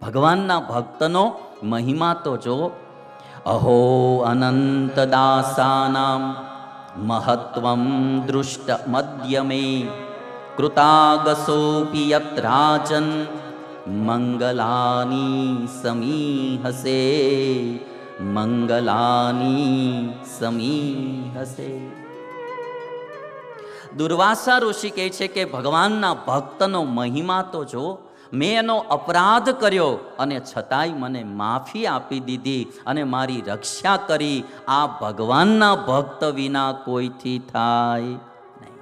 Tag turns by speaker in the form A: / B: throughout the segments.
A: ભગવાનના ભક્તનો મહિમા તો જો. અહો અનંત દાસાનામ મહત્વમ દૃષ્ટ મધ્યમે કૃતાગસોપી યત્રાજન મંગલાની સમીહસે મંગલાની સમીહસે. દુર્વાસા ઋષિ કહે છે કે ભગવાનના ભક્તનો મહિમા તો જો. મેં એનો અપરાધ કર્યો અને છતાંય મને માફી આપી દીધી અને મારી રક્ષા કરી. આ ભગવાનના ભક્ત વિના કોઈથી થાય નહીં.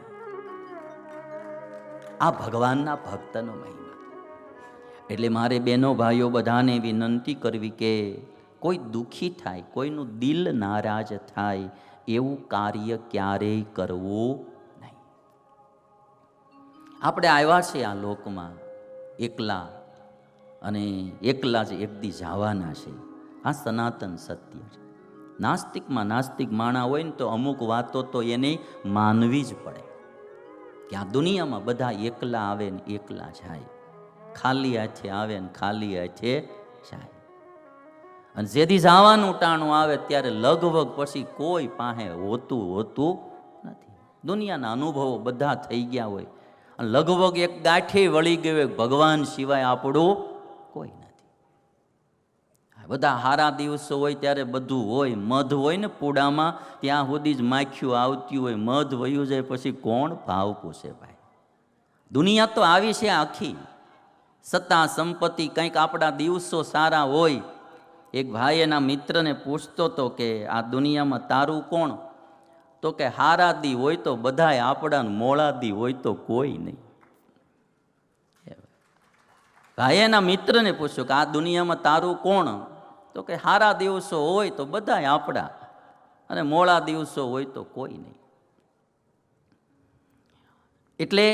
A: આ ભગવાનના ભક્તનો મહિમા. એટલે મારે બહેનો ભાઈઓ બધાને વિનંતી કરવી કે કોઈ દુઃખી થાય, કોઈનું દિલ નારાજ થાય એવું કાર્ય ક્યારેય કરવું નહીં. આપણે આવ્યા છે આ લોકમાં એકલા, અને એકલા જ એક દી જવાના છે. આ સનાતન સત્ય છે. નાસ્તિકમાં નાસ્તિક માણા હોય ને તો અમુક વાતો તો એને માનવી જ પડે કે આ દુનિયામાં બધા એકલા આવે ને એકલા જાય, ખાલી હાથે આવે ને ખાલી હાથે જાય. અને જેથી જવાનું ટાણું આવે ત્યારે લગભગ પછી કોઈ પાસે હોતું નથી. દુનિયાના અનુભવો બધા થઈ ગયા હોય અને લગભગ એક ગાંઠે વળી ગયો હોય, ભગવાન સિવાય આપણું કોઈ નથી. બધા હારા દિવસો હોય ત્યારે બધું હોય, મધ હોય ને પૂડામાં ત્યાં સુધી જ માખ્યું આવતી હોય, મધ વયું જાય પછી કોણ ભાવ પૂછે ભાઈ. દુનિયા તો આવી છે આખી. સત્તા સંપત્તિ કંઈક આપણા દિવસો સારા હોય. એક ભાઈ એના મિત્રને પૂછતો હતો કે આ દુનિયામાં તારું કોણ? તો કે હારા દી હોય તો બધાય આપણા, મોળા દી હોય તો કોઈ નહીં. ભાઈ એના મિત્રને પૂછ્યું કે આ દુનિયામાં તારું કોણ? તો કે હારા દિવસો હોય તો બધાય આપણા અને મોળા દિવસો હોય તો કોઈ નહીં. એટલે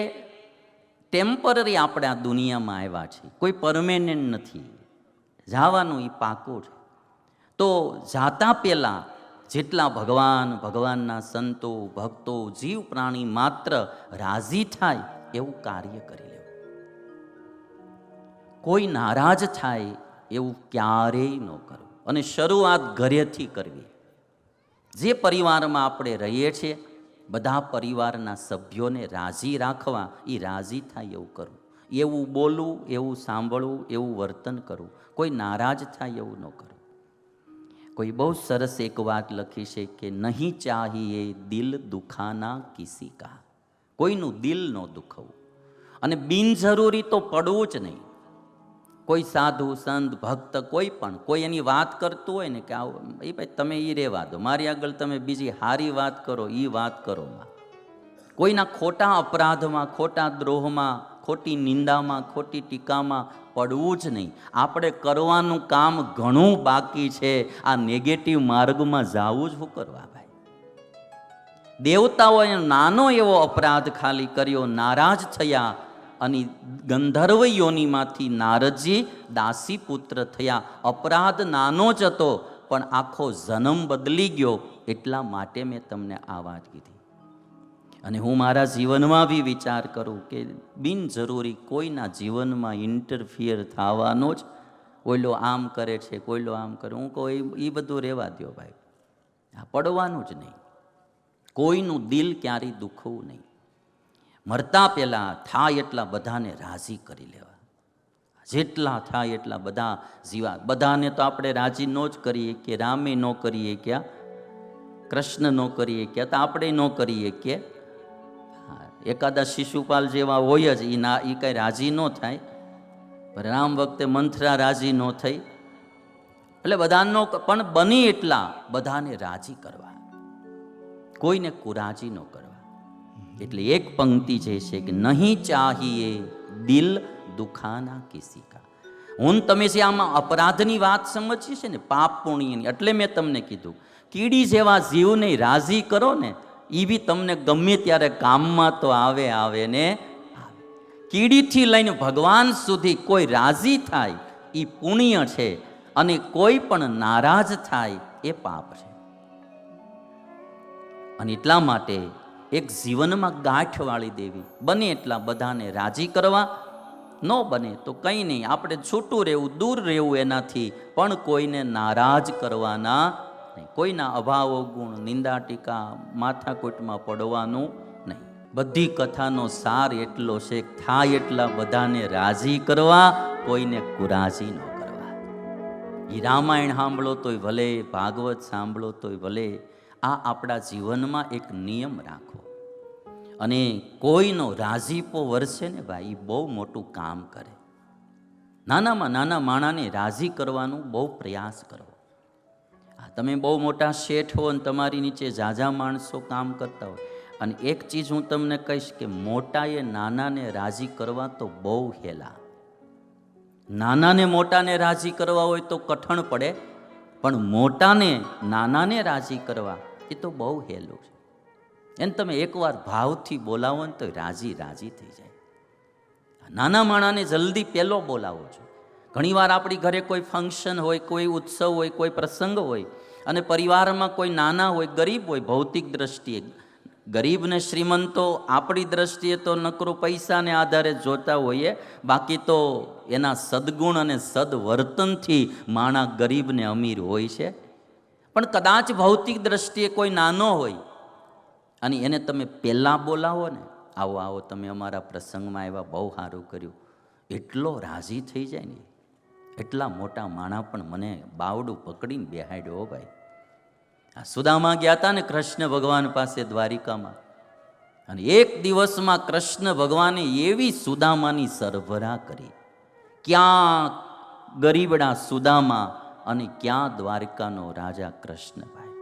A: ટેમ્પરરી આપણે આ દુનિયામાં આવ્યા છીએ, કોઈ પરમેનન્ટ નથી. જવાનું એ પાકું છે. તો જાતા પહેલાં જેટલા ભગવાનના સંતો ભક્તો જીવ પ્રાણી માત્ર રાજી થાય એવું કાર્ય કરી લેવું. કોઈ નારાજ થાય એવું ક્યારેય ન કરવું. અને શરૂઆત ઘરેથી કરવી. જે પરિવારમાં આપણે રહીએ છીએ બધા પરિવારના સભ્યોને રાજી રાખવા, એ રાજી થાય એવું કરવું. એવું બોલવું, એવું સાંભળવું, એવું વર્તન કરવું. કોઈ નારાજ થાય એવું ન કરવું. કોઈ બહુ સરસ એક વાત લખી છે કે નહીં ચાહીએ દિલ દુખાના કિસી કા. કોઈનું દિલ ન દુખવું. અને બિનજરૂરી તો પડવું જ નહીં. કોઈ સાધુ સંત ભક્ત કોઈ એની વાત કરતું હોય ને કે એ ભાઈ તમે એ રહેવા દો, મારી આગળ તમે બીજી હારી વાત કરો, એ વાત કરો. કોઈના ખોટા અપરાધમાં, ખોટા દ્રોહમાં, ખોટી નિંદામાં, ખોટી ટીકામાં પડવું જ નહીં. આપણે કરવાનું કામ ઘણું બાકી છે. આ નેગેટિવ માર્ગમાં જવું જ શું કરવા ભાઈ? દેવતાઓએ નાનો એવો અપરાધ ખાલી કર્યો, નારાજ થયા અને ગંધર્વ યોનિમાંથી નારદજી દાસી પુત્ર થયા. અપરાધ નાનો જ હતો પણ આખો જન્મ બદલી ગયો. એટલા માટે મેં તમને આ વાત કીધી. અને હું મારા જીવનમાં બી વિચાર કરું કે બિનજરૂરી કોઈના જીવનમાં ઇન્ટરફિયર થવાનો જ. કોઈલો આમ કરે છે, કોઈલો આમ કરે. હું કહું એ બધું રહેવા દો ભાઈ, આ પડવાનું જ નહીં. કોઈનું દિલ ક્યારેય દુખવું નહીં. મરતા પહેલાં થાય એટલા બધાને રાજી કરી લેવા. જેટલા થાય એટલા બધા જીવા. બધાને તો આપણે રાજી ન જ કરીએ કે રામે ન કરીએ ક્યાં, કૃષ્ણ ન કરીએ ક્યાં, તો આપણે ન કરીએ કે એકાદા શિશુપાલ જેવા હોય જ, એ કાંઈ રાજી ન થાય. રામ વખતે મંથરા રાજી ન થઈ. એટલે બધાનો પણ બની એટલા બધાને રાજી કરવા, કોઈને કુરાજી ન કરવા. એટલે એક પંક્તિ જે છે કે નહીં ચાહીએ દિલ દુખાના કિસી કા. હું તમે જે આમાં અપરાધની વાત સમજીએ છે ને, પાપ પુણ્યની, એટલે મેં તમને કીધું કીડી જેવા જીવને રાજી કરો ને, એ બી તમને ગમે ત્યારે કામમાં તો આવે ને આવે. કીડીથી લઈને ભગવાન સુધી કોઈ રાજી થાય એ પુણ્ય છે, અને કોઈ પણ નારાજ થાય એ પાપ છે. અને એટલા માટે એક જીવનમાં ગાંઠ વાળી દેવી, બને એટલા બધાને રાજી કરવા. ન બને તો કંઈ નહીં, આપણે છૂટું રહેવું, દૂર રહેવું એનાથી, પણ કોઈને નારાજ કરવાના નહીં. કોઈના અભાવ ગુણ, નિંદા ટીકા, માથાકૂટમાં પડવાનું નહીં. બધી કથાનો સાર એટલો છે, થાય એટલા બધાને રાજી કરવા, કોઈને કુરાજી ન કરવા. એ રામાયણ સાંભળો તોય ભલે, ભાગવત સાંભળો તોય ભલે, આ આપણા જીવનમાં એક નિયમ રાખો. અને કોઈનો રાજીપો વરસે ને ભાઈ, બહુ મોટું કામ કરે. નાનામાં નાના માણાને રાજી કરવાનું બહુ પ્રયાસ કરો. તમે બહુ મોટા શેઠ હો અને તમારી નીચે ઝાઝા માણસો કામ કરતા હોય, અને એક ચીજ હું તમને કહીશ કે મોટાએ નાનાને રાજી કરવા તો બહુ હેલા. નાનાને મોટાને રાજી કરવા હોય તો કઠણ પડે, પણ મોટાને નાનાને રાજી કરવા એ તો બહુ હેલું છે. એને તમે એકવાર ભાવથી બોલાવો ને તો રાજી થઈ જાય. નાના માણાને જલ્દી પહેલો બોલાવો છો. ઘણીવાર આપણી ઘરે કોઈ ફંક્શન હોય, કોઈ ઉત્સવ હોય, કોઈ પ્રસંગ હોય, અને પરિવારમાં કોઈ નાના હોય, ગરીબ હોય, ભૌતિક દ્રષ્ટિએ ગરીબ ને શ્રીમંતો આપણી દ્રષ્ટિએ તો નકરો પૈસાને આધારે જોતા હોઈએ, બાકી તો એના સદગુણ અને સદવર્તનથી માણા ગરીબ ને અમીર હોય છે. પણ કદાચ ભૌતિક દ્રષ્ટિએ કોઈ નાનો હોય અને એને તમે પહેલાં બોલાવો ને, આવો આવો તમે અમારા પ્રસંગમાં આવ્યા, બહુ સારું કર્યું, એટલો રાજી થઈ જાય ને. એટલા મોટા માણા પણ મને બાવડું પકડીને બેહાડ્યો ભાઈ. આ સુદામા ગયા હતા ને કૃષ્ણ ભગવાન પાસે દ્વારિકામાં, અને એક દિવસમાં કૃષ્ણ ભગવાને એવી સુદામાની સરભરા કરી, ક્યાં ગરીબડા સુદામા અને ક્યાં દ્વારકાનો રાજા કૃષ્ણભાઈ.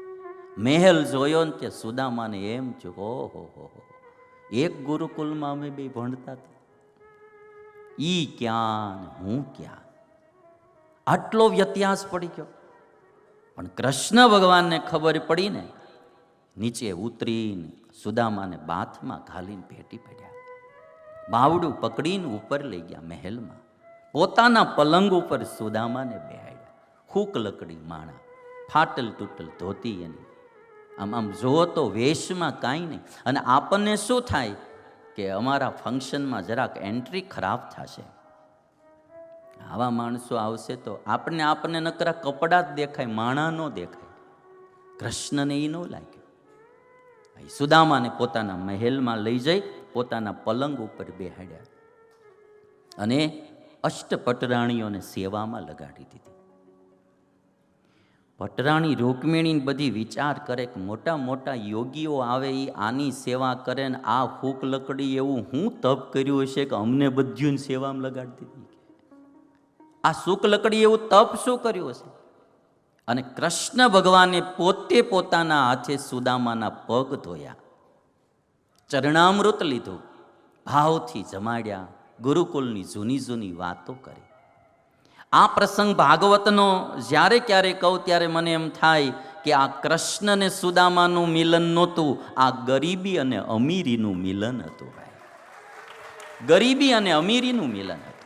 A: મહેલ જોયો ને તે સુદામાને એમ છે, ઓહો હો, એક ગુરુકુલમાં અમે બે ભણતા હતા, ઈ ક્યાં ને હું ક્યાં, આટલો વ્યત્યાસ પડી ગયો. પણ કૃષ્ણ ભગવાનને ખબર પડી ને, નીચે ઉતરીને સુદામાને બાથમાં ઘાલીને ભેટી પડ્યા, બાવડું પકડીને ઉપર લઈ ગયા મહેલમાં, પોતાના પલંગ ઉપર સુદામાને બેહાડ્યા. હૂક લકડી માણા, ફાટલ તૂટલ ધોતી એની, આમ જોવો તો વેશમાં કાંઈ નહીં. અને આપણને શું થાય કે અમારા ફંક્શનમાં જરાક એન્ટ્રી ખરાબ થશે, આવા માણસો આવશે તો આપણને નકરા કપડાં જ દેખાય, માણા ન દેખાય. કૃષ્ણને એ ન લાગ્યું. સુદામાને પોતાના મહેલમાં લઈ જઈ પોતાના પલંગ ઉપર બેહાડ્યા અને અષ્ટપટરાણીઓને સેવામાં લગાડી દીધી. પટરાણી રૂકમિણીને બધી વિચાર કરે કે મોટા મોટા યોગીઓ આવે, એ આની સેવા કરે ને આ હૂક લકડી એવું હું તપ કર્યું હશે કે અમને બધું સેવામાં લગાડી દીધી. આ સૂક લકડી એવું તપ શું કર્યું હશે? અને કૃષ્ણ ભગવાને પોતે પોતાના હાથે સુદામાના પગ ધોયા, ચરણામૃત લીધું, ભાવથી જમાડ્યા, ગુરુકુલની જૂની જૂની વાતો કરી. આ પ્રસંગ ભાગવતનો જ્યારે ક્યારે કહું ત્યારે મને એમ થાય કે આ કૃષ્ણ ને સુદામાનું મિલન નહોતું, આ ગરીબી અને અમીરીનું મિલન હતું ભાઈ. ગરીબી અને અમીરીનું મિલન હતું.